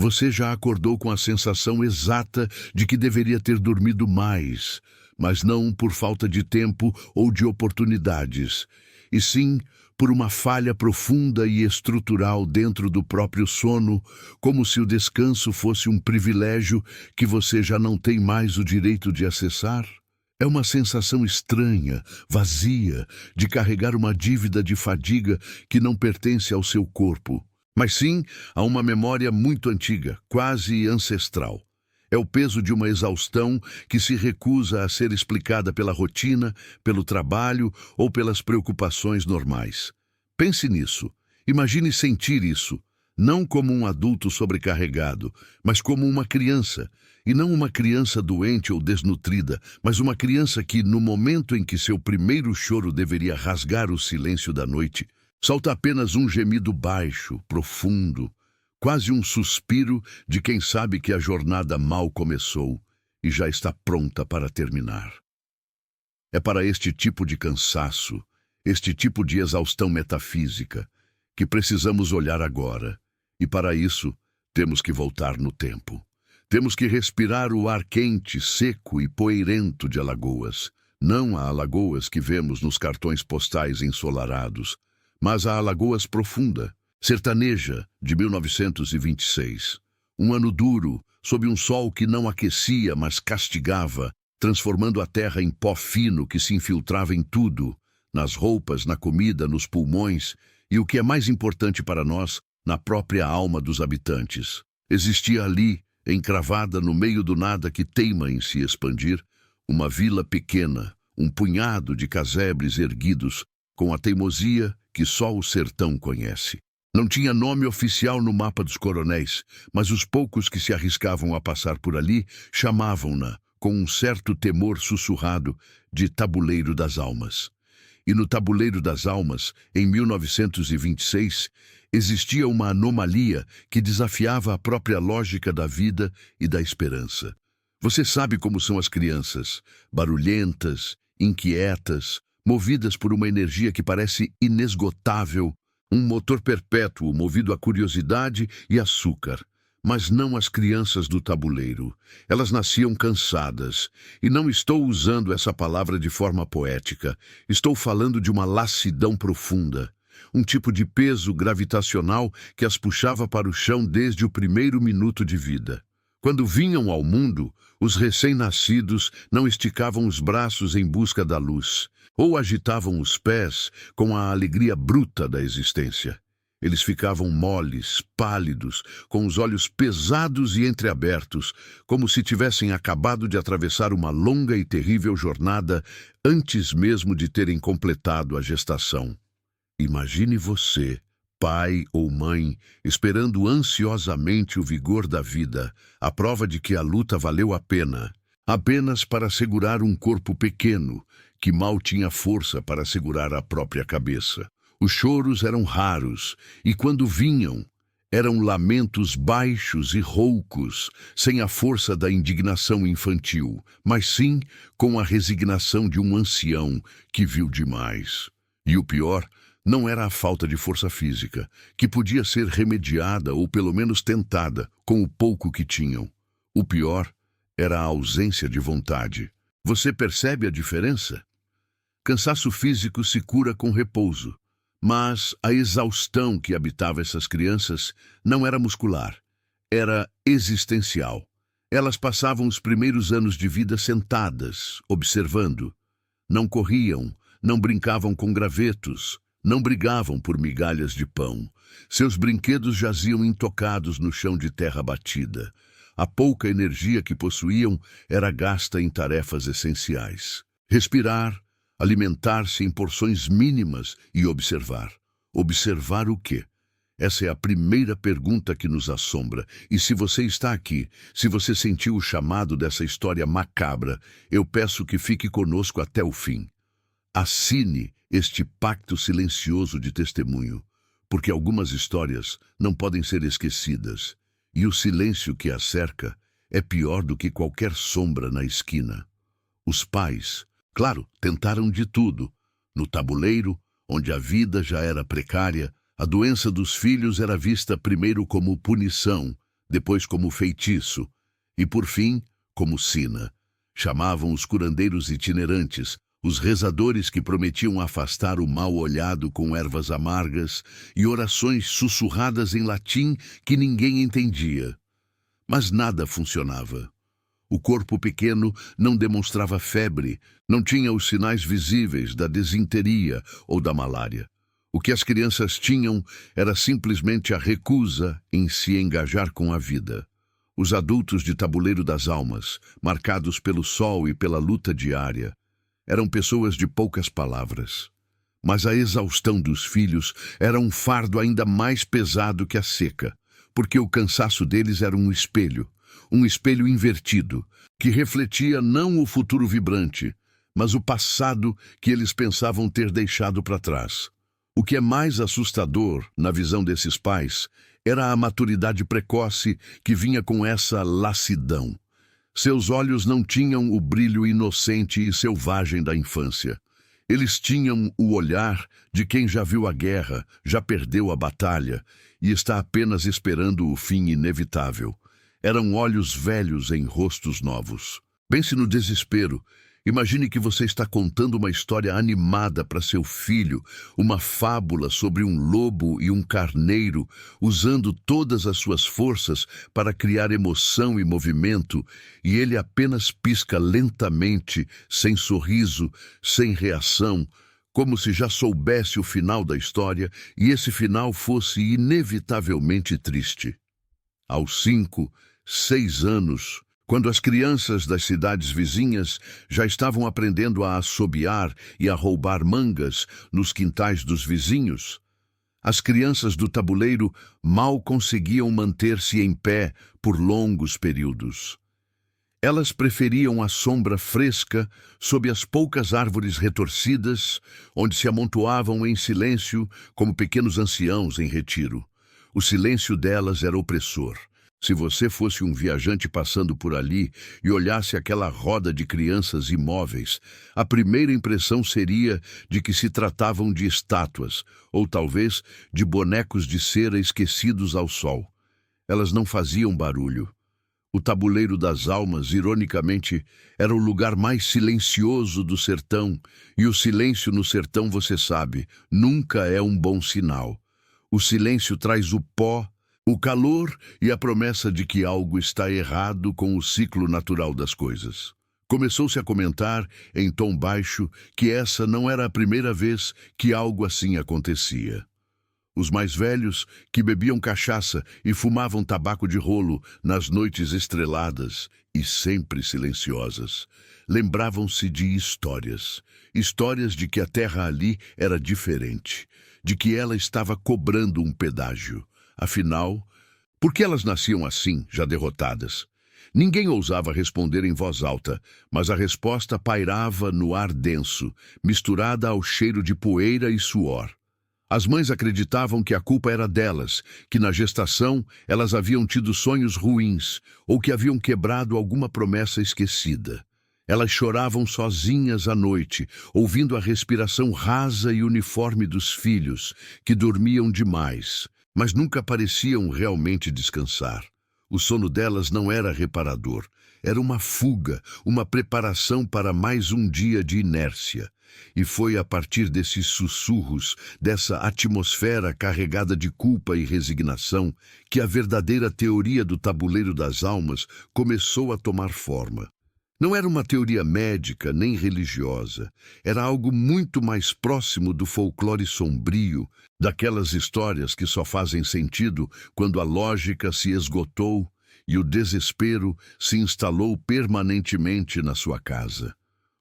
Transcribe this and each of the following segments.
Você já acordou com a sensação exata de que deveria ter dormido mais, mas não por falta de tempo ou de oportunidades, e sim por uma falha profunda e estrutural dentro do próprio sono, como se o descanso fosse um privilégio que você já não tem mais o direito de acessar? É uma sensação estranha, vazia, de carregar uma dívida de fadiga que não pertence ao seu corpo, mas sim a uma memória muito antiga, quase ancestral. É o peso de uma exaustão que se recusa a ser explicada pela rotina, pelo trabalho ou pelas preocupações normais. Pense nisso. Imagine sentir isso, não como um adulto sobrecarregado, mas como uma criança. E não uma criança doente ou desnutrida, mas uma criança que, no momento em que seu primeiro choro deveria rasgar o silêncio da noite, solta apenas um gemido baixo, profundo, quase um suspiro de quem sabe que a jornada mal começou e já está pronta para terminar. É para este tipo de cansaço, este tipo de exaustão metafísica, que precisamos olhar agora, e para isso temos que voltar no tempo. Temos que respirar o ar quente, seco e poeirento de Alagoas, não a Alagoas que vemos nos cartões postais ensolarados, mas a Alagoas profunda, sertaneja, de 1926. Um ano duro, sob um sol que não aquecia, mas castigava, transformando a terra em pó fino que se infiltrava em tudo, nas roupas, na comida, nos pulmões e, o que é mais importante para nós, na própria alma dos habitantes. Existia ali, encravada no meio do nada que teima em se expandir, uma vila pequena, um punhado de casebres erguidos, com a teimosia que só o sertão conhece. Não tinha nome oficial no mapa dos coronéis, mas os poucos que se arriscavam a passar por ali chamavam-na, com um certo temor sussurrado, de Tabuleiro das Almas. E no Tabuleiro das Almas, em 1926, existia uma anomalia que desafiava a própria lógica da vida e da esperança. Você sabe como são as crianças, barulhentas, inquietas, movidas por uma energia que parece inesgotável, um motor perpétuo movido a curiosidade e açúcar. Mas não as crianças do tabuleiro. Elas nasciam cansadas. E não estou usando essa palavra de forma poética. Estou falando de uma lassidão profunda. Um tipo de peso gravitacional que as puxava para o chão desde o primeiro minuto de vida. Quando vinham ao mundo, os recém-nascidos não esticavam os braços em busca da luz, ou agitavam os pés com a alegria bruta da existência. Eles ficavam moles, pálidos, com os olhos pesados e entreabertos, como se tivessem acabado de atravessar uma longa e terrível jornada antes mesmo de terem completado a gestação. Imagine você, pai ou mãe, esperando ansiosamente o vigor da vida, a prova de que a luta valeu a pena, apenas para segurar um corpo pequeno, que mal tinha força para segurar a própria cabeça. Os choros eram raros, e quando vinham, eram lamentos baixos e roucos, sem a força da indignação infantil, mas sim com a resignação de um ancião que viu demais. E o pior não era a falta de força física, que podia ser remediada ou pelo menos tentada com o pouco que tinham. O pior era a ausência de vontade. Você percebe a diferença? Cansaço físico se cura com repouso. Mas a exaustão que habitava essas crianças não era muscular, era existencial. Elas passavam os primeiros anos de vida sentadas, observando. Não corriam, não brincavam com gravetos, não brigavam por migalhas de pão. Seus brinquedos jaziam intocados no chão de terra batida. A pouca energia que possuíam era gasta em tarefas essenciais. Respirar, alimentar-se em porções mínimas e observar. Observar o quê? Essa é a primeira pergunta que nos assombra. E se você está aqui, se você sentiu o chamado dessa história macabra, eu peço que fique conosco até o fim. Assine este pacto silencioso de testemunho, porque algumas histórias não podem ser esquecidas, e o silêncio que as cerca é pior do que qualquer sombra na esquina. Os pais, claro, tentaram de tudo. No tabuleiro, onde a vida já era precária, a doença dos filhos era vista primeiro como punição, depois como feitiço e, por fim, como sina. Chamavam os curandeiros itinerantes, os rezadores que prometiam afastar o mal olhado com ervas amargas e orações sussurradas em latim que ninguém entendia. Mas nada funcionava. O corpo pequeno não demonstrava febre, não tinha os sinais visíveis da desinteria ou da malária. O que as crianças tinham era simplesmente a recusa em se engajar com a vida. Os adultos de Tabuleiro das Almas, marcados pelo sol e pela luta diária, eram pessoas de poucas palavras. Mas a exaustão dos filhos era um fardo ainda mais pesado que a seca, porque o cansaço deles era um espelho invertido, que refletia não o futuro vibrante, mas o passado que eles pensavam ter deixado para trás. O que é mais assustador, na visão desses pais, era a maturidade precoce que vinha com essa lassidão. Seus olhos não tinham o brilho inocente e selvagem da infância. Eles tinham o olhar de quem já viu a guerra, já perdeu a batalha e está apenas esperando o fim inevitável. Eram olhos velhos em rostos novos. Pense no desespero. Imagine que você está contando uma história animada para seu filho, uma fábula sobre um lobo e um carneiro, usando todas as suas forças para criar emoção e movimento, e ele apenas pisca lentamente, sem sorriso, sem reação, como se já soubesse o final da história e esse final fosse inevitavelmente triste. Aos 5, 6 anos, quando as crianças das cidades vizinhas já estavam aprendendo a assobiar e a roubar mangas nos quintais dos vizinhos, as crianças do tabuleiro mal conseguiam manter-se em pé por longos períodos. Elas preferiam a sombra fresca sob as poucas árvores retorcidas, onde se amontoavam em silêncio como pequenos anciãos em retiro. O silêncio delas era opressor. Se você fosse um viajante passando por ali e olhasse aquela roda de crianças imóveis, a primeira impressão seria de que se tratavam de estátuas, ou talvez de bonecos de cera esquecidos ao sol. Elas não faziam barulho. O Tabuleiro das Almas, ironicamente, era o lugar mais silencioso do sertão, e o silêncio no sertão, você sabe, nunca é um bom sinal. O silêncio traz o pó, o calor e a promessa de que algo está errado com o ciclo natural das coisas. Começou-se a comentar, em tom baixo, que essa não era a primeira vez que algo assim acontecia. Os mais velhos, que bebiam cachaça e fumavam tabaco de rolo nas noites estreladas e sempre silenciosas, lembravam-se de histórias de que a terra ali era diferente, de que ela estava cobrando um pedágio. Afinal, por que elas nasciam assim, já derrotadas? Ninguém ousava responder em voz alta, mas a resposta pairava no ar denso, misturada ao cheiro de poeira e suor. As mães acreditavam que a culpa era delas, que na gestação elas haviam tido sonhos ruins ou que haviam quebrado alguma promessa esquecida. Elas choravam sozinhas à noite, ouvindo a respiração rasa e uniforme dos filhos, que dormiam demais, mas nunca pareciam realmente descansar. O sono delas não era reparador, era uma fuga, uma preparação para mais um dia de inércia. E foi a partir desses sussurros, dessa atmosfera carregada de culpa e resignação, que a verdadeira teoria do Tabuleiro das Almas começou a tomar forma. Não era uma teoria médica nem religiosa, era algo muito mais próximo do folclore sombrio, daquelas histórias que só fazem sentido quando a lógica se esgotou e o desespero se instalou permanentemente na sua casa.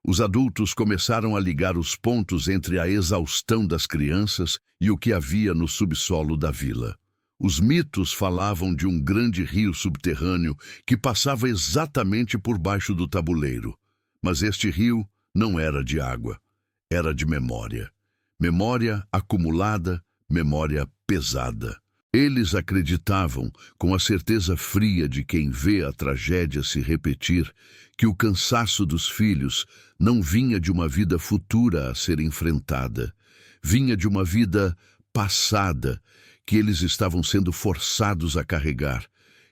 Os adultos começaram a ligar os pontos entre a exaustão das crianças e o que havia no subsolo da vila. Os mitos falavam de um grande rio subterrâneo que passava exatamente por baixo do tabuleiro. Mas este rio não era de água, era de memória. Memória acumulada, memória pesada. Eles acreditavam, com a certeza fria de quem vê a tragédia se repetir, que o cansaço dos filhos não vinha de uma vida futura a ser enfrentada, vinha de uma vida passada, que eles estavam sendo forçados a carregar,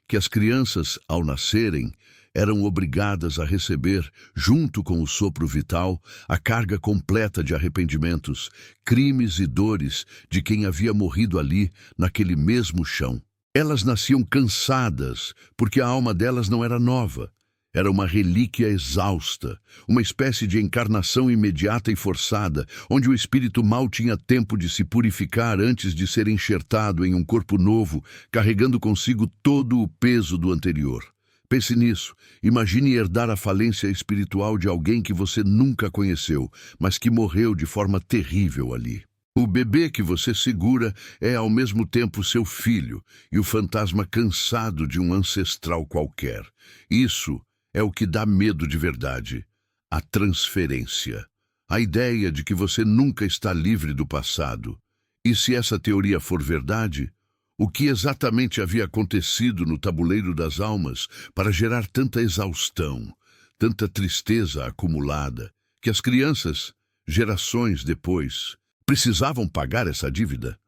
que as crianças, ao nascerem, eram obrigadas a receber, junto com o sopro vital, a carga completa de arrependimentos, crimes e dores de quem havia morrido ali, naquele mesmo chão. Elas nasciam cansadas, porque a alma delas não era nova. Era uma relíquia exausta, uma espécie de encarnação imediata e forçada, onde o espírito mal tinha tempo de se purificar antes de ser enxertado em um corpo novo, carregando consigo todo o peso do anterior. Pense nisso. Imagine herdar a falência espiritual de alguém que você nunca conheceu, mas que morreu de forma terrível ali. O bebê que você segura é ao mesmo tempo seu filho e o fantasma cansado de um ancestral qualquer. Isso é o que dá medo de verdade. A transferência. A ideia de que você nunca está livre do passado. E se essa teoria for verdade, o que exatamente havia acontecido no tabuleiro das almas para gerar tanta exaustão, tanta tristeza acumulada, que as crianças, gerações depois, precisavam pagar essa dívida?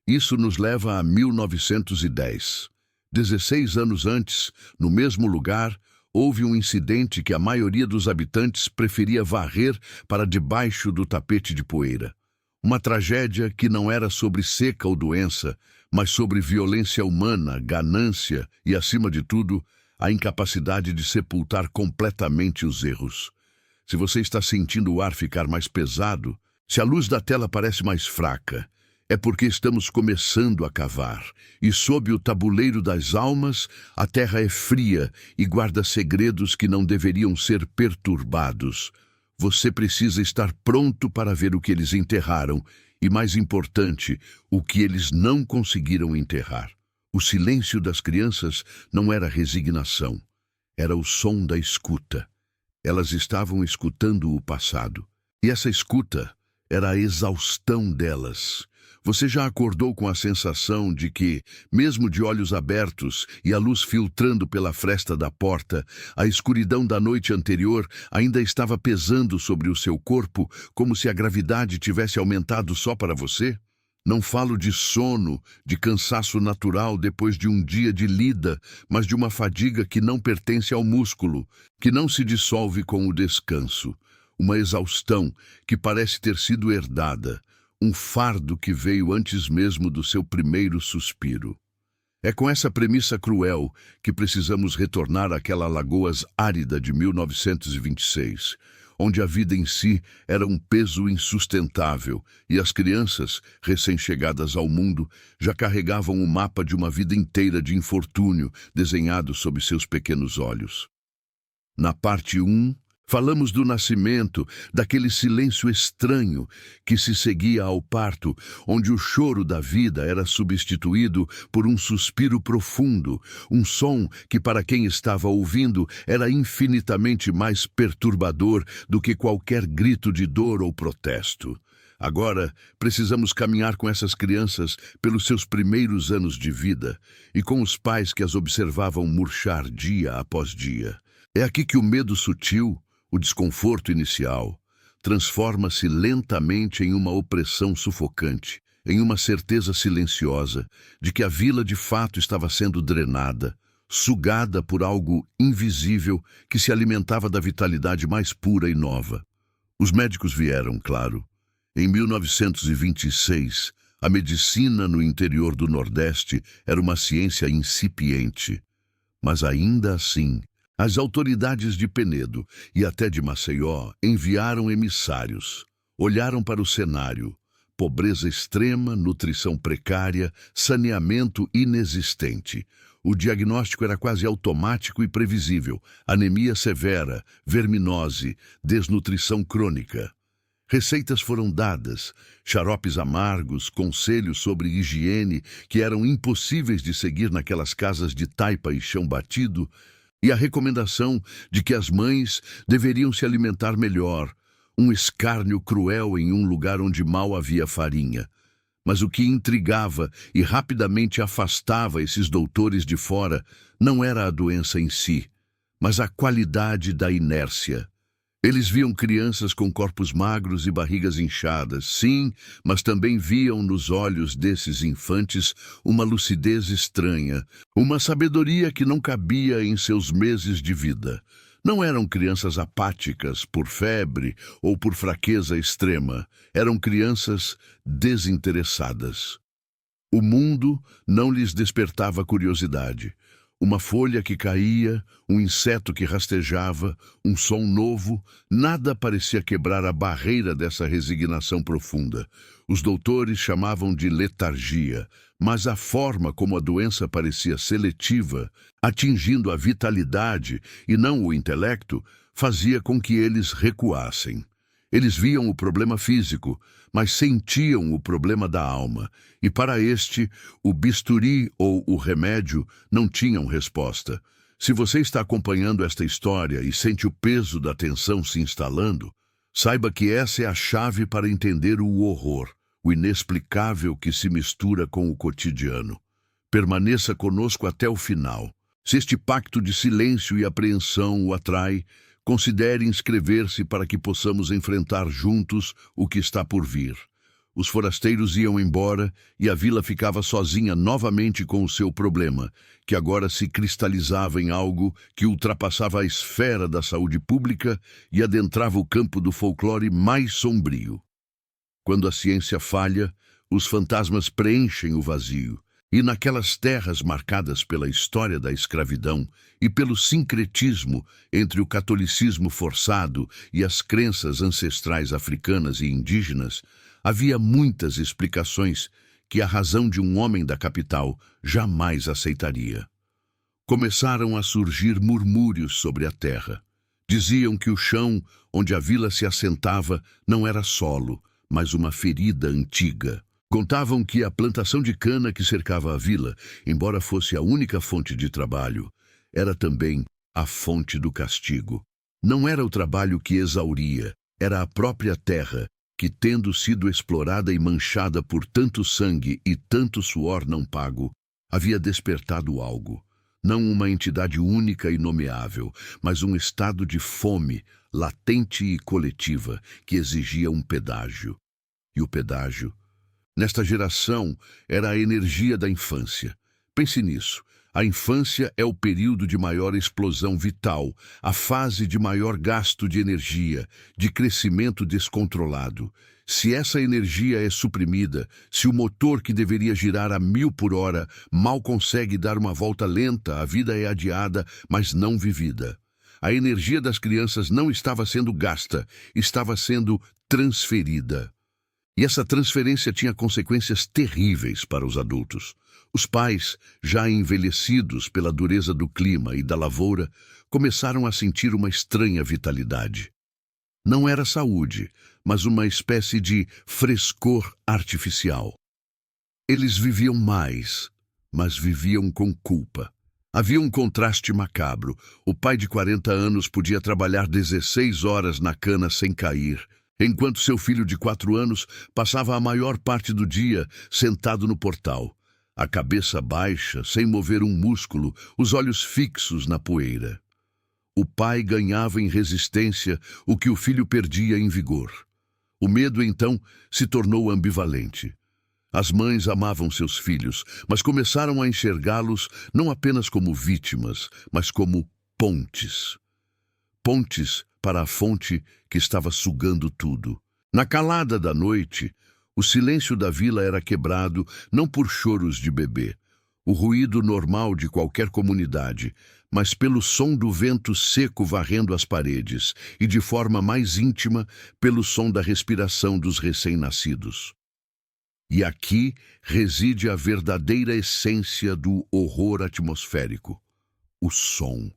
Isso nos leva a 1910. 16 anos antes, no mesmo lugar, houve um incidente que a maioria dos habitantes preferia varrer para debaixo do tapete de poeira. Uma tragédia que não era sobre seca ou doença, mas sobre violência humana, ganância e, acima de tudo, a incapacidade de sepultar completamente os erros. Se você está sentindo o ar ficar mais pesado, se a luz da tela parece mais fraca, é porque estamos começando a cavar, e sob o tabuleiro das almas, a terra é fria e guarda segredos que não deveriam ser perturbados. Você precisa estar pronto para ver o que eles enterraram e, mais importante, o que eles não conseguiram enterrar. O silêncio das crianças não era resignação, era o som da escuta. Elas estavam escutando o passado, e essa escuta era a exaustão delas. Você já acordou com a sensação de que, mesmo de olhos abertos e a luz filtrando pela fresta da porta, a escuridão da noite anterior ainda estava pesando sobre o seu corpo, como se a gravidade tivesse aumentado só para você? Não falo de sono, de cansaço natural depois de um dia de lida, mas de uma fadiga que não pertence ao músculo, que não se dissolve com o descanso. Uma exaustão que parece ter sido herdada, um fardo que veio antes mesmo do seu primeiro suspiro. É com essa premissa cruel que precisamos retornar àquela Lagoas árida de 1926, onde a vida em si era um peso insustentável e as crianças, recém-chegadas ao mundo, já carregavam o mapa de uma vida inteira de infortúnio desenhado sob seus pequenos olhos. Na parte 1, falamos do nascimento, daquele silêncio estranho que se seguia ao parto, onde o choro da vida era substituído por um suspiro profundo, um som que para quem estava ouvindo era infinitamente mais perturbador do que qualquer grito de dor ou protesto. Agora, precisamos caminhar com essas crianças pelos seus primeiros anos de vida e com os pais que as observavam murchar dia após dia. É aqui que o medo sutil, o desconforto inicial, transforma-se lentamente em uma opressão sufocante, em uma certeza silenciosa de que a vila de fato estava sendo drenada, sugada por algo invisível que se alimentava da vitalidade mais pura e nova. Os médicos vieram, claro. Em 1926, a medicina no interior do Nordeste era uma ciência incipiente, mas ainda assim, as autoridades de Penedo e até de Maceió enviaram emissários. Olharam para o cenário: pobreza extrema, nutrição precária, saneamento inexistente. O diagnóstico era quase automático e previsível: anemia severa, verminose, desnutrição crônica. Receitas foram dadas, xaropes amargos, conselhos sobre higiene que eram impossíveis de seguir naquelas casas de taipa e chão batido, e a recomendação de que as mães deveriam se alimentar melhor, um escárnio cruel em um lugar onde mal havia farinha. Mas o que intrigava e rapidamente afastava esses doutores de fora não era a doença em si, mas a qualidade da inércia. Eles viam crianças com corpos magros e barrigas inchadas, sim, mas também viam nos olhos desses infantes uma lucidez estranha, uma sabedoria que não cabia em seus meses de vida. Não eram crianças apáticas por febre ou por fraqueza extrema, eram crianças desinteressadas. O mundo não lhes despertava curiosidade. Uma folha que caía, um inseto que rastejava, um som novo, nada parecia quebrar a barreira dessa resignação profunda. Os doutores chamavam de letargia, mas a forma como a doença parecia seletiva, atingindo a vitalidade e não o intelecto, fazia com que eles recuassem. Eles viam o problema físico, mas sentiam o problema da alma, e para este, o bisturi ou o remédio não tinham resposta. Se você está acompanhando esta história e sente o peso da tensão se instalando, saiba que essa é a chave para entender o horror, o inexplicável que se mistura com o cotidiano. Permaneça conosco até o final. Se este pacto de silêncio e apreensão o atrai, considere inscrever-se para que possamos enfrentar juntos o que está por vir. Os forasteiros iam embora e a vila ficava sozinha novamente com o seu problema, que agora se cristalizava em algo que ultrapassava a esfera da saúde pública e adentrava o campo do folclore mais sombrio. Quando a ciência falha, os fantasmas preenchem o vazio. E naquelas terras marcadas pela história da escravidão e pelo sincretismo entre o catolicismo forçado e as crenças ancestrais africanas e indígenas, havia muitas explicações que a razão de um homem da capital jamais aceitaria. Começaram a surgir murmúrios sobre a terra. Diziam que o chão onde a vila se assentava não era solo, mas uma ferida antiga. Contavam que a plantação de cana que cercava a vila, embora fosse a única fonte de trabalho, era também a fonte do castigo. Não era o trabalho que exauria, era a própria terra que, tendo sido explorada e manchada por tanto sangue e tanto suor não pago, havia despertado algo. Não uma entidade única e nomeável, mas um estado de fome, latente e coletiva, que exigia um pedágio. E o pedágio, nesta geração, era a energia da infância. Pense nisso. A infância é o período de maior explosão vital, a fase de maior gasto de energia, de crescimento descontrolado. Se essa energia é suprimida, se o motor que deveria girar a 1000 por hora mal consegue dar uma volta lenta, a vida é adiada, mas não vivida. A energia das crianças não estava sendo gasta, estava sendo transferida. E essa transferência tinha consequências terríveis para os adultos. Os pais, já envelhecidos pela dureza do clima e da lavoura, começaram a sentir uma estranha vitalidade. Não era saúde, mas uma espécie de frescor artificial. Eles viviam mais, mas viviam com culpa. Havia um contraste macabro. O pai de 40 anos podia trabalhar 16 horas na cana sem cair, enquanto seu filho de 4 anos passava a maior parte do dia sentado no portal, a cabeça baixa, sem mover um músculo, os olhos fixos na poeira. O pai ganhava em resistência o que o filho perdia em vigor. O medo, então, se tornou ambivalente. As mães amavam seus filhos, mas começaram a enxergá-los não apenas como vítimas, mas como pontes. Pontes para a fonte que estava sugando tudo. Na calada da noite, o silêncio da vila era quebrado não por choros de bebê, o ruído normal de qualquer comunidade, mas pelo som do vento seco varrendo as paredes e, de forma mais íntima, pelo som da respiração dos recém-nascidos. E aqui reside a verdadeira essência do horror atmosférico: o som.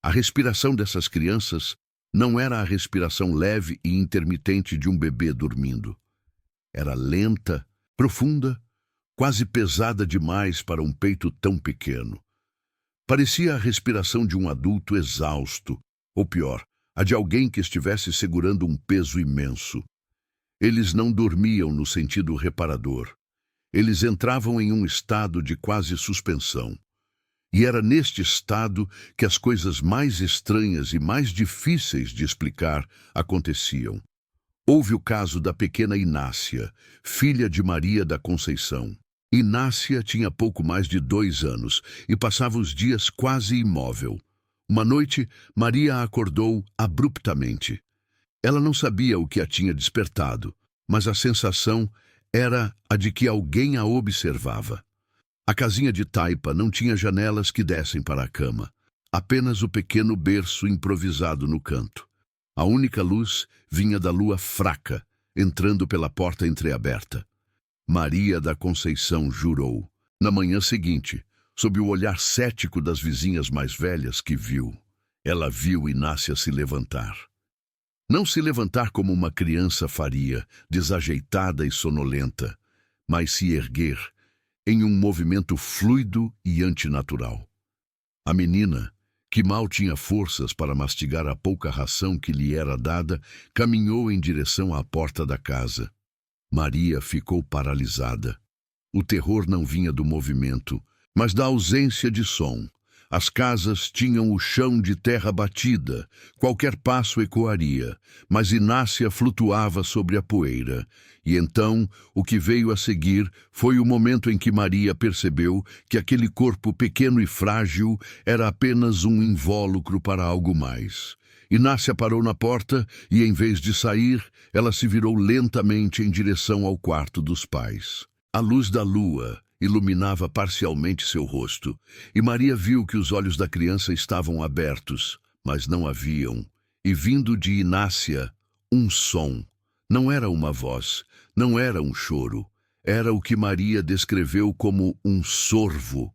A respiração dessas crianças não era a respiração leve e intermitente de um bebê dormindo. Era lenta, profunda, quase pesada demais para um peito tão pequeno. Parecia a respiração de um adulto exausto, ou pior, a de alguém que estivesse segurando um peso imenso. Eles não dormiam no sentido reparador. Eles entravam em um estado de quase suspensão. E era neste estado que as coisas mais estranhas e mais difíceis de explicar aconteciam. Houve o caso da pequena Inácia, filha de Maria da Conceição. Inácia tinha pouco mais de 2 anos e passava os dias quase imóvel. Uma noite, Maria acordou abruptamente. Ela não sabia o que a tinha despertado, mas a sensação era a de que alguém a observava. A casinha de taipa não tinha janelas que dessem para a cama, apenas o pequeno berço improvisado no canto. A única luz vinha da lua fraca, entrando pela porta entreaberta. Maria da Conceição jurou, na manhã seguinte, sob o olhar cético das vizinhas mais velhas que viu. Ela viu Inácia se levantar. Não se levantar como uma criança faria, desajeitada e sonolenta, mas se erguer em um movimento fluido e antinatural. A menina, que mal tinha forças para mastigar a pouca ração que lhe era dada, caminhou em direção à porta da casa. Maria ficou paralisada. O terror não vinha do movimento, mas da ausência de som. As casas tinham o chão de terra batida, qualquer passo ecoaria, mas Inácia flutuava sobre a poeira. E então, o que veio a seguir foi o momento em que Maria percebeu que aquele corpo pequeno e frágil era apenas um invólucro para algo mais. Inácia parou na porta e, em vez de sair, ela se virou lentamente em direção ao quarto dos pais. A luz da lua iluminava parcialmente seu rosto, e Maria viu que os olhos da criança estavam abertos, mas não haviam, e vindo de Inácia, um som. Não era uma voz, não era um choro, era o que Maria descreveu como um sorvo,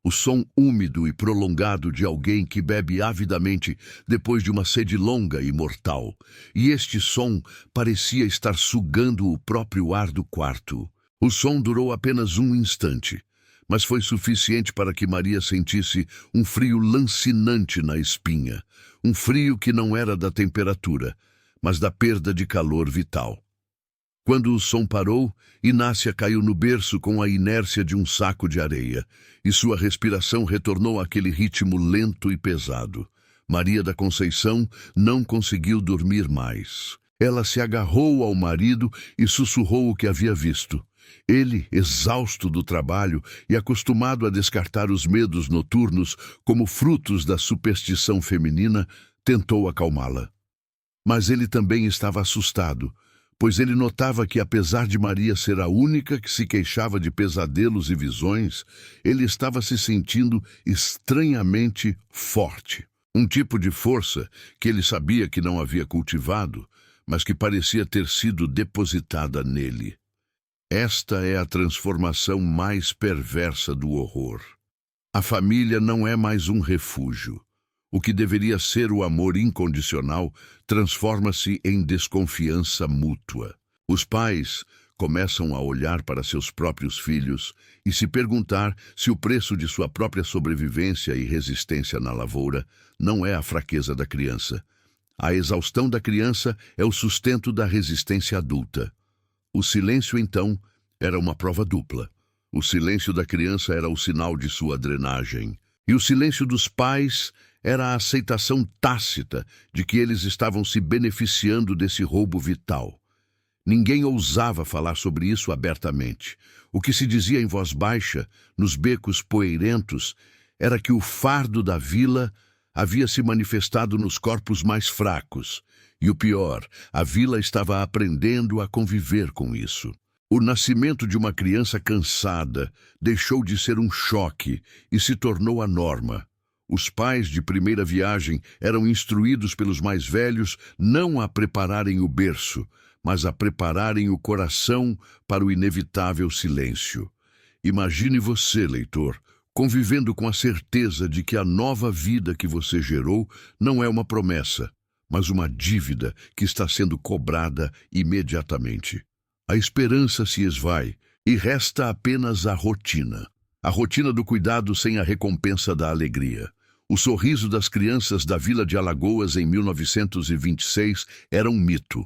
o som úmido e prolongado de alguém que bebe avidamente depois de uma sede longa e mortal, e este som parecia estar sugando o próprio ar do quarto. O som durou apenas um instante, mas foi suficiente para que Maria sentisse um frio lancinante na espinha, um frio que não era da temperatura, mas da perda de calor vital. Quando o som parou, Inácia caiu no berço com a inércia de um saco de areia, e sua respiração retornou àquele ritmo lento e pesado. Maria da Conceição não conseguiu dormir mais. Ela se agarrou ao marido e sussurrou o que havia visto. Ele, exausto do trabalho e acostumado a descartar os medos noturnos como frutos da superstição feminina, tentou acalmá-la. Mas ele também estava assustado, pois ele notava que, apesar de Maria ser a única que se queixava de pesadelos e visões, ele estava se sentindo estranhamente forte. Um tipo de força que ele sabia que não havia cultivado, mas que parecia ter sido depositada nele. Esta é a transformação mais perversa do horror. A família não é mais um refúgio. O que deveria ser o amor incondicional transforma-se em desconfiança mútua. Os pais começam a olhar para seus próprios filhos e se perguntar se o preço de sua própria sobrevivência e resistência na lavoura não é a fraqueza da criança. A exaustão da criança é o sustento da resistência adulta. O silêncio, então, era uma prova dupla. O silêncio da criança era o sinal de sua drenagem. E o silêncio dos pais era a aceitação tácita de que eles estavam se beneficiando desse roubo vital. Ninguém ousava falar sobre isso abertamente. O que se dizia em voz baixa, nos becos poeirentos, era que o fardo da vila havia se manifestado nos corpos mais fracos. E o pior, a vila estava aprendendo a conviver com isso. O nascimento de uma criança cansada deixou de ser um choque e se tornou a norma. Os pais de primeira viagem eram instruídos pelos mais velhos não a prepararem o berço, mas a prepararem o coração para o inevitável silêncio. Imagine você, leitor, convivendo com a certeza de que a nova vida que você gerou não é uma promessa, mas uma dívida que está sendo cobrada imediatamente. A esperança se esvai e resta apenas a rotina do cuidado sem a recompensa da alegria. O sorriso das crianças da Vila de Alagoas em 1926 era um mito.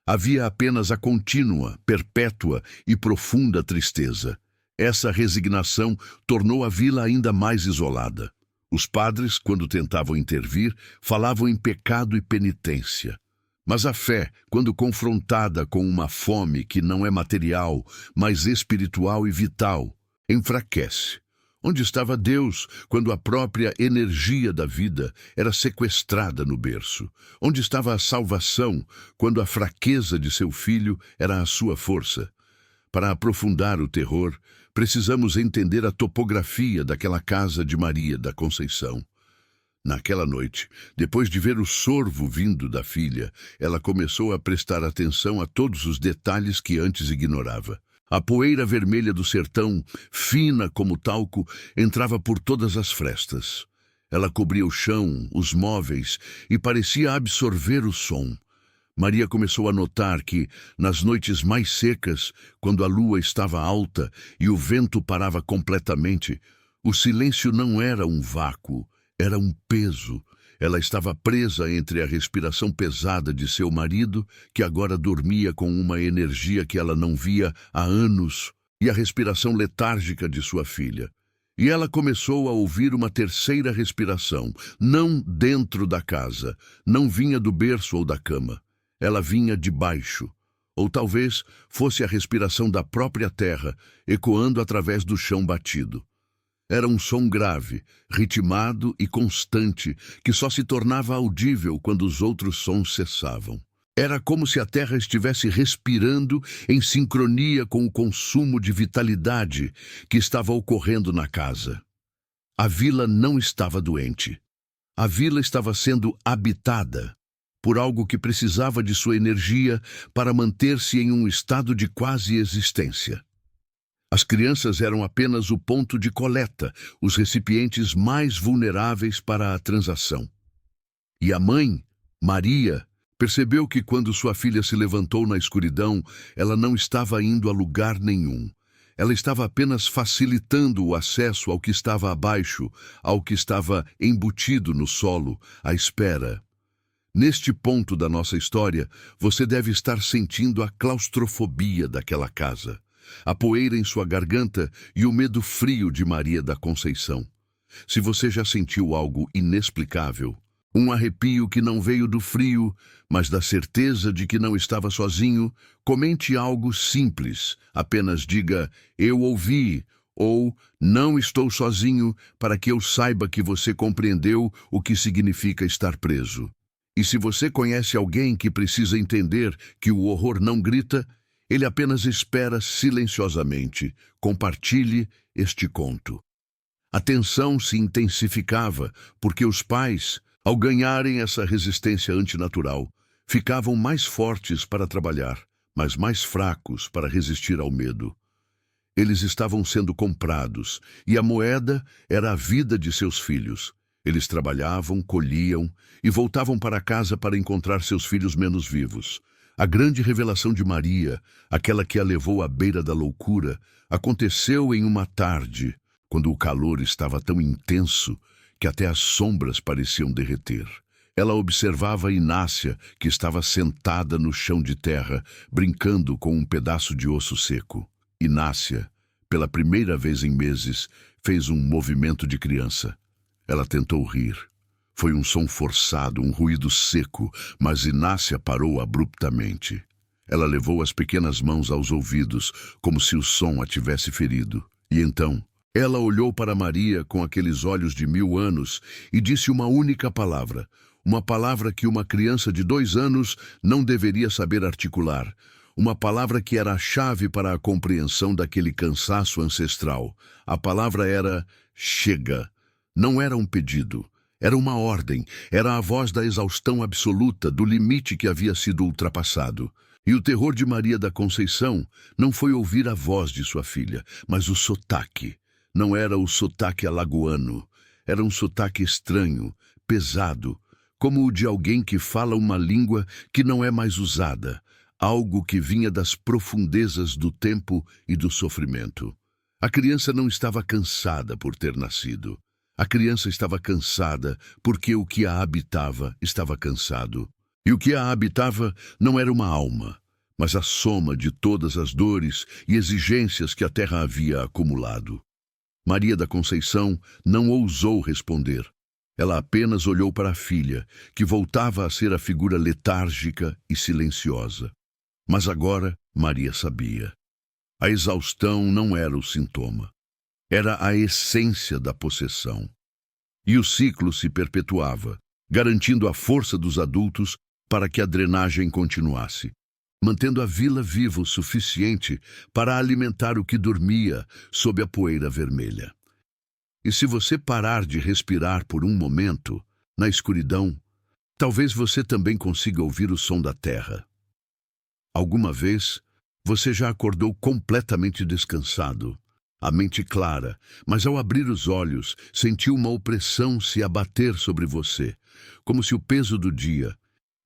Havia apenas a contínua, perpétua e profunda tristeza. Essa resignação tornou a vila ainda mais isolada. Os padres, quando tentavam intervir, falavam em pecado e penitência. Mas a fé, quando confrontada com uma fome que não é material, mas espiritual e vital, enfraquece. Onde estava Deus quando a própria energia da vida era sequestrada no berço? Onde estava a salvação quando a fraqueza de seu filho era a sua força? Para aprofundar o terror, precisamos entender a topografia daquela casa de Maria da Conceição. Naquela noite, depois de ver o sorvo vindo da filha, ela começou a prestar atenção a todos os detalhes que antes ignorava. A poeira vermelha do sertão, fina como talco, entrava por todas as frestas. Ela cobria o chão, os móveis, e parecia absorver o som. Maria começou a notar que, nas noites mais secas, quando a lua estava alta e o vento parava completamente, o silêncio não era um vácuo, era um peso. Ela estava presa entre a respiração pesada de seu marido, que agora dormia com uma energia que ela não via há anos, e a respiração letárgica de sua filha. E ela começou a ouvir uma terceira respiração, não dentro da casa, não vinha do berço ou da cama. Ela vinha de baixo, ou talvez fosse a respiração da própria terra, ecoando através do chão batido. Era um som grave, ritmado e constante, que só se tornava audível quando os outros sons cessavam. Era como se a terra estivesse respirando em sincronia com o consumo de vitalidade que estava ocorrendo na casa. A vila não estava doente. A vila estava sendo habitada por algo que precisava de sua energia para manter-se em um estado de quase existência. As crianças eram apenas o ponto de coleta, os recipientes mais vulneráveis para a transação. E a mãe, Maria, percebeu que quando sua filha se levantou na escuridão, ela não estava indo a lugar nenhum. Ela estava apenas facilitando o acesso ao que estava abaixo, ao que estava embutido no solo, à espera. Neste ponto da nossa história, você deve estar sentindo a claustrofobia daquela casa, a poeira em sua garganta e o medo frio de Maria da Conceição. Se você já sentiu algo inexplicável, um arrepio que não veio do frio, mas da certeza de que não estava sozinho, comente algo simples. Apenas diga, eu ouvi, ou não estou sozinho, para que eu saiba que você compreendeu o que significa estar preso. E se você conhece alguém que precisa entender que o horror não grita, ele apenas espera silenciosamente. Compartilhe este conto. A tensão se intensificava porque os pais, ao ganharem essa resistência antinatural, ficavam mais fortes para trabalhar, mas mais fracos para resistir ao medo. Eles estavam sendo comprados, e a moeda era a vida de seus filhos. Eles trabalhavam, colhiam e voltavam para casa para encontrar seus filhos menos vivos. A grande revelação de Maria, aquela que a levou à beira da loucura, aconteceu em uma tarde, quando o calor estava tão intenso que até as sombras pareciam derreter. Ela observava Inácia, que estava sentada no chão de terra, brincando com um pedaço de osso seco. Inácia, pela primeira vez em meses, fez um movimento de criança. Ela tentou rir. Foi um som forçado, um ruído seco, mas Inácia parou abruptamente. Ela levou as pequenas mãos aos ouvidos, como se o som a tivesse ferido. E então, ela olhou para Maria com aqueles olhos de 1000 anos e disse uma única palavra, uma palavra que uma criança de 2 anos não deveria saber articular, uma palavra que era a chave para a compreensão daquele cansaço ancestral. A palavra era chega. Não era um pedido. Era uma ordem, era a voz da exaustão absoluta, do limite que havia sido ultrapassado. E o terror de Maria da Conceição não foi ouvir a voz de sua filha, mas o sotaque. Não era o sotaque alagoano, era um sotaque estranho, pesado, como o de alguém que fala uma língua que não é mais usada, algo que vinha das profundezas do tempo e do sofrimento. A criança não estava cansada por ter nascido. A criança estava cansada porque o que a habitava estava cansado. E o que a habitava não era uma alma, mas a soma de todas as dores e exigências que a terra havia acumulado. Maria da Conceição não ousou responder. Ela apenas olhou para a filha, que voltava a ser a figura letárgica e silenciosa. Mas agora Maria sabia. A exaustão não era o sintoma. Era a essência da possessão. E o ciclo se perpetuava, garantindo a força dos adultos para que a drenagem continuasse, mantendo a vila viva o suficiente para alimentar o que dormia sob a poeira vermelha. E se você parar de respirar por um momento, na escuridão, talvez você também consiga ouvir o som da terra. Alguma vez, você já acordou completamente descansado, a mente clara, mas ao abrir os olhos, sentiu uma opressão se abater sobre você, como se o peso do dia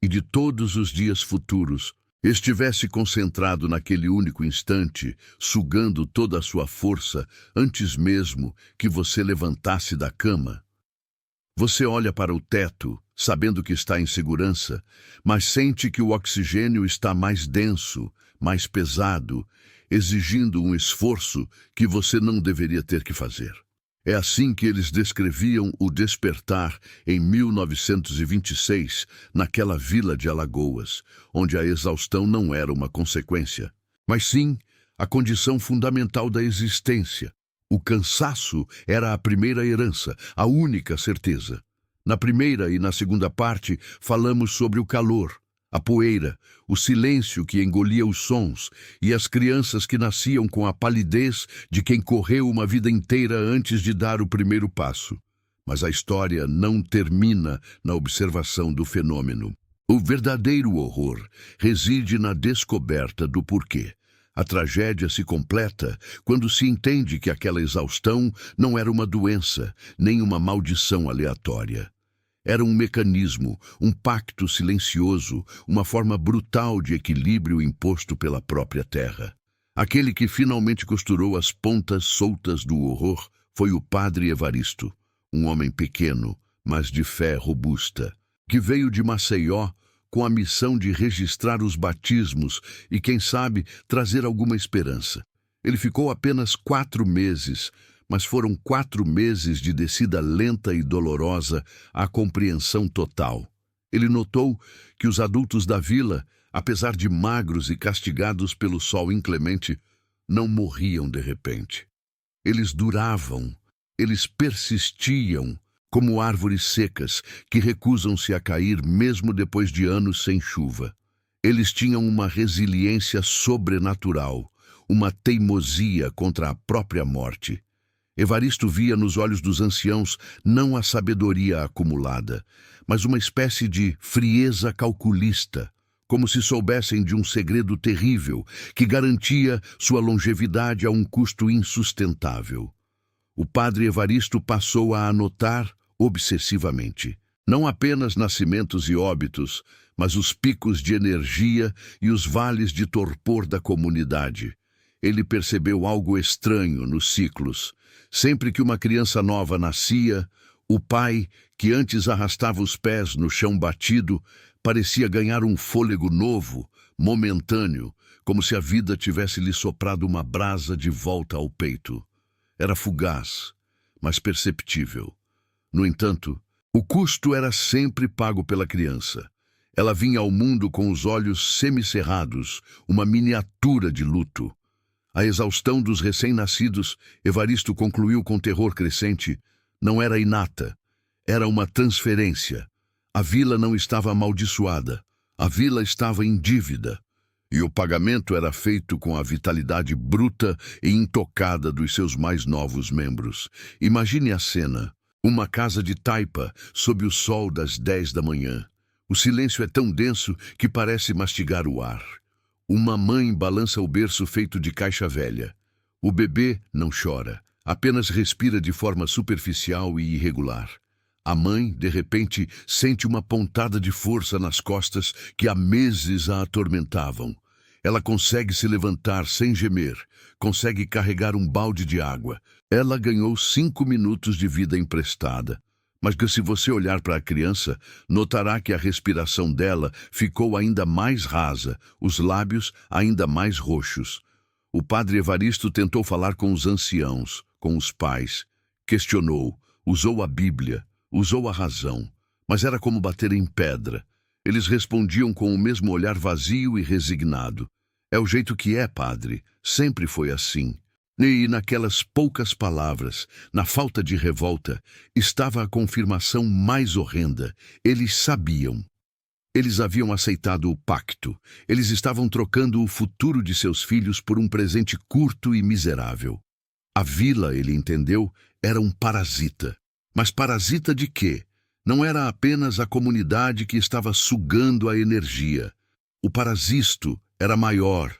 e de todos os dias futuros estivesse concentrado naquele único instante, sugando toda a sua força antes mesmo que você levantasse da cama. Você olha para o teto, sabendo que está em segurança, mas sente que o oxigênio está mais denso, mais pesado, exigindo um esforço que você não deveria ter que fazer. É assim que eles descreviam o despertar em 1926, naquela vila de Alagoas, onde a exaustão não era uma consequência, mas sim a condição fundamental da existência. O cansaço era a primeira herança, a única certeza. Na primeira e na segunda parte, falamos sobre o calor, a poeira, o silêncio que engolia os sons e as crianças que nasciam com a palidez de quem correu uma vida inteira antes de dar o primeiro passo. Mas a história não termina na observação do fenômeno. O verdadeiro horror reside na descoberta do porquê. A tragédia se completa quando se entende que aquela exaustão não era uma doença, nem uma maldição aleatória. Era um mecanismo, um pacto silencioso, uma forma brutal de equilíbrio imposto pela própria terra. Aquele que finalmente costurou as pontas soltas do horror foi o padre Evaristo, um homem pequeno, mas de fé robusta, que veio de Maceió com a missão de registrar os batismos e, quem sabe, trazer alguma esperança. Ele ficou apenas 4 meses, mas foram 4 meses de descida lenta e dolorosa à compreensão total. Ele notou que os adultos da vila, apesar de magros e castigados pelo sol inclemente, não morriam de repente. Eles duravam, eles persistiam, como árvores secas que recusam-se a cair mesmo depois de anos sem chuva. Eles tinham uma resiliência sobrenatural, uma teimosia contra a própria morte. Evaristo via nos olhos dos anciãos não a sabedoria acumulada, mas uma espécie de frieza calculista, como se soubessem de um segredo terrível que garantia sua longevidade a um custo insustentável. O padre Evaristo passou a anotar obsessivamente, não apenas nascimentos e óbitos, mas os picos de energia e os vales de torpor da comunidade. Ele percebeu algo estranho nos ciclos. Sempre que uma criança nova nascia, o pai, que antes arrastava os pés no chão batido, parecia ganhar um fôlego novo, momentâneo, como se a vida tivesse lhe soprado uma brasa de volta ao peito. Era fugaz, mas perceptível. No entanto, o custo era sempre pago pela criança. Ela vinha ao mundo com os olhos semicerrados, uma miniatura de luto. A exaustão dos recém-nascidos, Evaristo concluiu com terror crescente, não era inata, era uma transferência. A vila não estava amaldiçoada, a vila estava em dívida. E o pagamento era feito com a vitalidade bruta e intocada dos seus mais novos membros. Imagine a cena, uma casa de taipa sob o sol das 10 da manhã. O silêncio é tão denso que parece mastigar o ar. Uma mãe balança o berço feito de caixa velha. O bebê não chora, apenas respira de forma superficial e irregular. A mãe, de repente, sente uma pontada de força nas costas que há meses a atormentavam. Ela consegue se levantar sem gemer, consegue carregar um balde de água. Ela ganhou 5 minutos de vida emprestada, Mas que se você olhar para a criança, notará que a respiração dela ficou ainda mais rasa, os lábios ainda mais roxos. O padre Evaristo tentou falar com os anciãos, com os pais. Questionou, usou a Bíblia, usou a razão, mas era como bater em pedra. Eles respondiam com o mesmo olhar vazio e resignado. É o jeito que é, padre, sempre foi assim. E naquelas poucas palavras, na falta de revolta, estava a confirmação mais horrenda. Eles sabiam. Eles haviam aceitado o pacto. Eles estavam trocando o futuro de seus filhos por um presente curto e miserável. A vila, ele entendeu, era um parasita. Mas parasita de quê? Não era apenas a comunidade que estava sugando a energia. O parasisto era maior,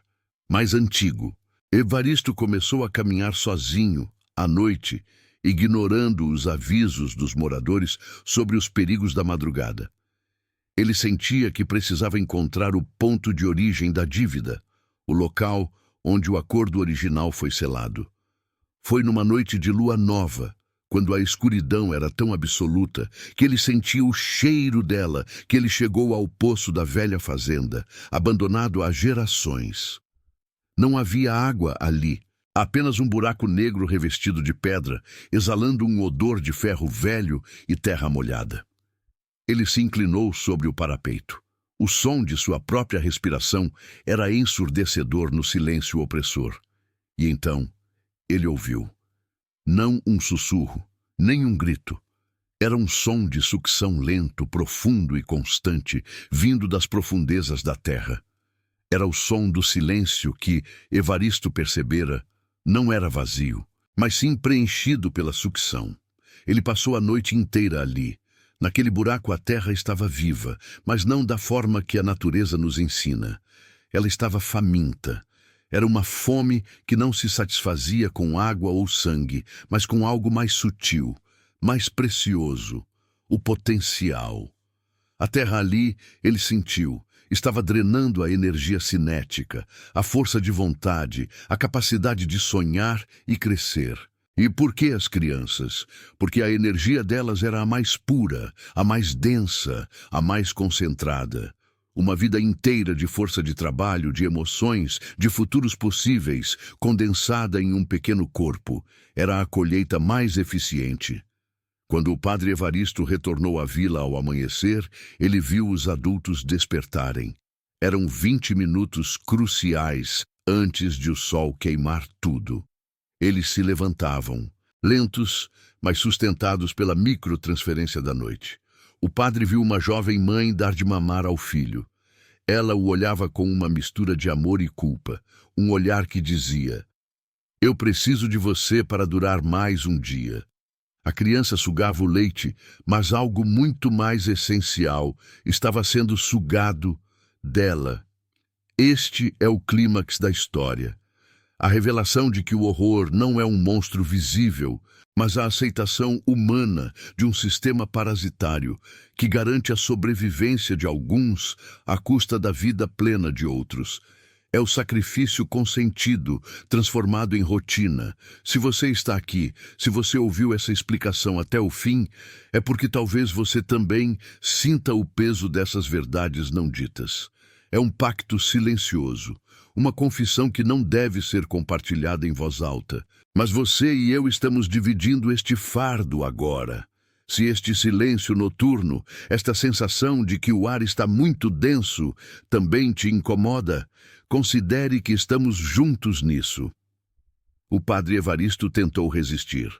mais antigo. Evaristo começou a caminhar sozinho, à noite, ignorando os avisos dos moradores sobre os perigos da madrugada. Ele sentia que precisava encontrar o ponto de origem da dívida, o local onde o acordo original foi selado. Foi numa noite de lua nova, quando a escuridão era tão absoluta que ele sentia o cheiro dela, que ele chegou ao poço da velha fazenda, abandonado há gerações. Não havia água ali, apenas um buraco negro revestido de pedra, exalando um odor de ferro velho e terra molhada. Ele se inclinou sobre o parapeito. O som de sua própria respiração era ensurdecedor no silêncio opressor. E então, ele ouviu. Não um sussurro, nem um grito. Era um som de sucção lento, profundo e constante, vindo das profundezas da terra. Era o som do silêncio que, Evaristo percebera, não era vazio, mas sim preenchido pela sucção. Ele passou a noite inteira ali. Naquele buraco a terra estava viva, mas não da forma que a natureza nos ensina. Ela estava faminta. Era uma fome que não se satisfazia com água ou sangue, mas com algo mais sutil, mais precioso, o potencial. A terra ali, ele sentiu, estava drenando a energia cinética, a força de vontade, a capacidade de sonhar e crescer. E por que as crianças? Porque a energia delas era a mais pura, a mais densa, a mais concentrada. Uma vida inteira de força de trabalho, de emoções, de futuros possíveis, condensada em um pequeno corpo, era a colheita mais eficiente. Quando o padre Evaristo retornou à vila ao amanhecer, ele viu os adultos despertarem. Eram 20 minutos cruciais antes de o sol queimar tudo. Eles se levantavam, lentos, mas sustentados pela microtransferência da noite. O padre viu uma jovem mãe dar de mamar ao filho. Ela o olhava com uma mistura de amor e culpa, um olhar que dizia: "Eu preciso de você para durar mais um dia." A criança sugava o leite, mas algo muito mais essencial estava sendo sugado dela. Este é o clímax da história. A revelação de que o horror não é um monstro visível, mas a aceitação humana de um sistema parasitário que garante a sobrevivência de alguns à custa da vida plena de outros. É o sacrifício consentido, transformado em rotina. Se você está aqui, se você ouviu essa explicação até o fim, é porque talvez você também sinta o peso dessas verdades não ditas. É um pacto silencioso, uma confissão que não deve ser compartilhada em voz alta. Mas você e eu estamos dividindo este fardo agora. Se este silêncio noturno, esta sensação de que o ar está muito denso, também te incomoda, considere que estamos juntos nisso. O padre Evaristo tentou resistir.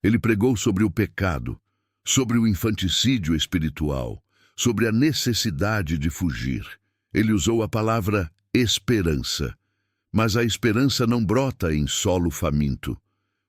Ele pregou sobre o pecado, sobre o infanticídio espiritual, sobre a necessidade de fugir. Ele usou a palavra esperança. Mas a esperança não brota em solo faminto.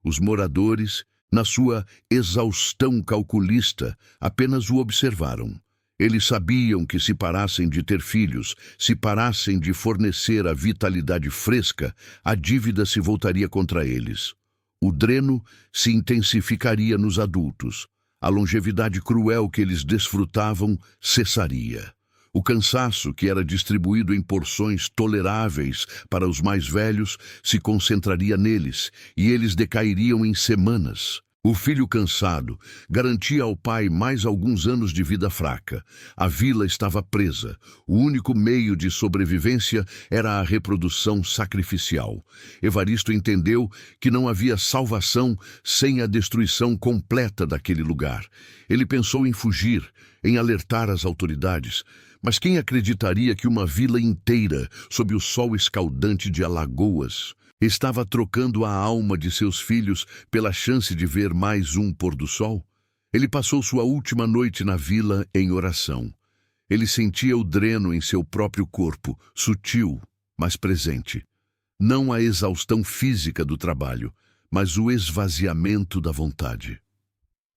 Os moradores, na sua exaustão calculista, apenas o observaram. Eles sabiam que se parassem de ter filhos, se parassem de fornecer a vitalidade fresca, a dívida se voltaria contra eles. O dreno se intensificaria nos adultos. A longevidade cruel que eles desfrutavam cessaria. O cansaço, que era distribuído em porções toleráveis para os mais velhos, se concentraria neles, e eles decairiam em semanas. O filho cansado garantia ao pai mais alguns anos de vida fraca. A vila estava presa. O único meio de sobrevivência era a reprodução sacrificial. Evaristo entendeu que não havia salvação sem a destruição completa daquele lugar. Ele pensou em fugir, em alertar as autoridades. Mas quem acreditaria que uma vila inteira, sob o sol escaldante de Alagoas, estava trocando a alma de seus filhos pela chance de ver mais um pôr-do-sol? Ele passou sua última noite na vila em oração. Ele sentia o dreno em seu próprio corpo, sutil, mas presente. Não a exaustão física do trabalho, mas o esvaziamento da vontade.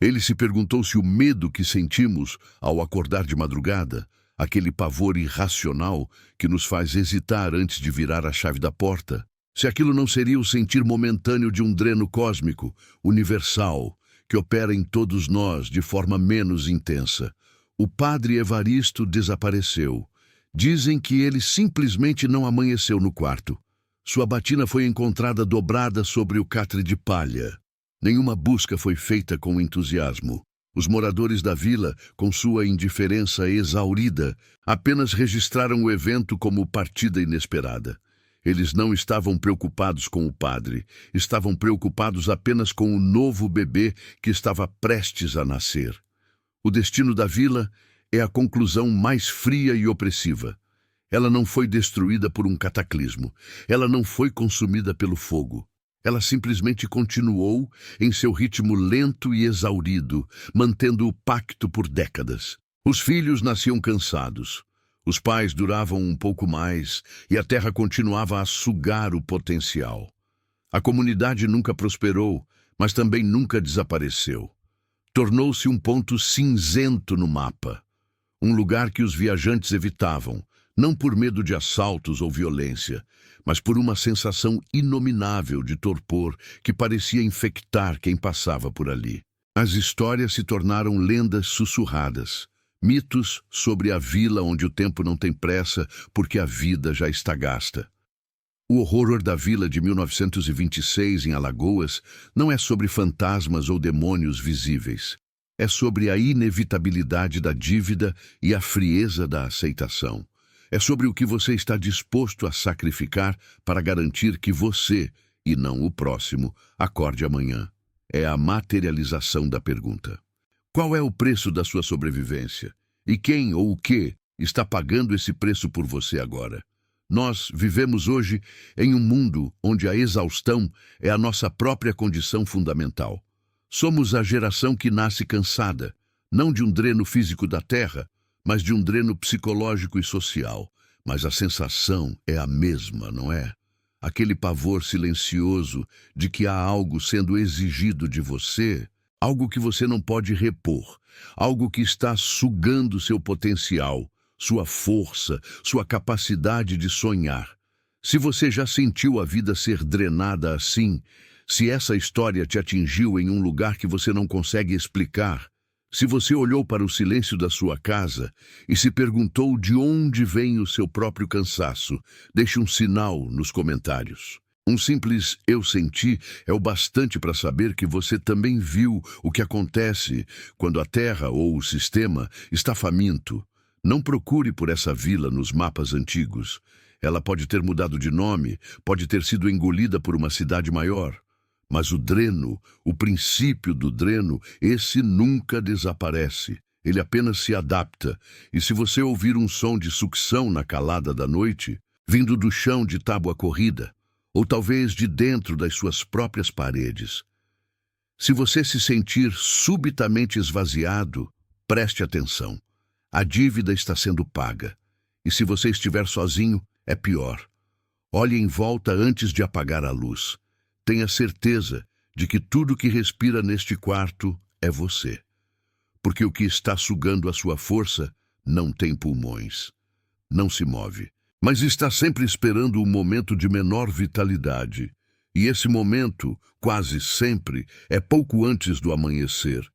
Ele se perguntou se o medo que sentimos ao acordar de madrugada, aquele pavor irracional que nos faz hesitar antes de virar a chave da porta, se aquilo não seria o sentir momentâneo de um dreno cósmico, universal, que opera em todos nós de forma menos intensa. O padre Evaristo desapareceu. Dizem que ele simplesmente não amanheceu no quarto. Sua batina foi encontrada dobrada sobre o catre de palha. Nenhuma busca foi feita com entusiasmo. Os moradores da vila, com sua indiferença exaurida, apenas registraram o evento como partida inesperada. Eles não estavam preocupados com o padre, estavam preocupados apenas com o novo bebê que estava prestes a nascer. O destino da vila é a conclusão mais fria e opressiva. Ela não foi destruída por um cataclismo, ela não foi consumida pelo fogo. Ela simplesmente continuou em seu ritmo lento e exaurido, mantendo o pacto por décadas. Os filhos nasciam cansados. Os pais duravam um pouco mais e a terra continuava a sugar o potencial. A comunidade nunca prosperou, mas também nunca desapareceu. Tornou-se um ponto cinzento no mapa, um lugar que os viajantes evitavam, não por medo de assaltos ou violência, mas por uma sensação inominável de torpor que parecia infectar quem passava por ali. As histórias se tornaram lendas sussurradas. Mitos sobre a vila onde o tempo não tem pressa porque a vida já está gasta. O horror da vila de 1926 em Alagoas não é sobre fantasmas ou demônios visíveis. É sobre a inevitabilidade da dívida e a frieza da aceitação. É sobre o que você está disposto a sacrificar para garantir que você, e não o próximo, acorde amanhã. É a materialização da pergunta. Qual é o preço da sua sobrevivência? E quem ou o que está pagando esse preço por você agora? Nós vivemos hoje em um mundo onde a exaustão é a nossa própria condição fundamental. Somos a geração que nasce cansada, não de um dreno físico da terra, mas de um dreno psicológico e social. Mas a sensação é a mesma, não é? Aquele pavor silencioso de que há algo sendo exigido de você, algo que você não pode repor, algo que está sugando seu potencial, sua força, sua capacidade de sonhar. Se você já sentiu a vida ser drenada assim, se essa história te atingiu em um lugar que você não consegue explicar, se você olhou para o silêncio da sua casa e se perguntou de onde vem o seu próprio cansaço, deixe um sinal nos comentários. Um simples "eu senti" é o bastante para saber que você também viu o que acontece quando a Terra ou o sistema está faminto. Não procure por essa vila nos mapas antigos. Ela pode ter mudado de nome, pode ter sido engolida por uma cidade maior. Mas o dreno, o princípio do dreno, esse nunca desaparece. Ele apenas se adapta. E se você ouvir um som de sucção na calada da noite, vindo do chão de tábua corrida, ou talvez de dentro das suas próprias paredes, se você se sentir subitamente esvaziado, preste atenção. A dívida está sendo paga. E se você estiver sozinho, é pior. Olhe em volta antes de apagar a luz. Tenha certeza de que tudo que respira neste quarto é você. Porque o que está sugando a sua força não tem pulmões. Não se move, mas está sempre esperando o momento de menor vitalidade. E esse momento, quase sempre, é pouco antes do amanhecer.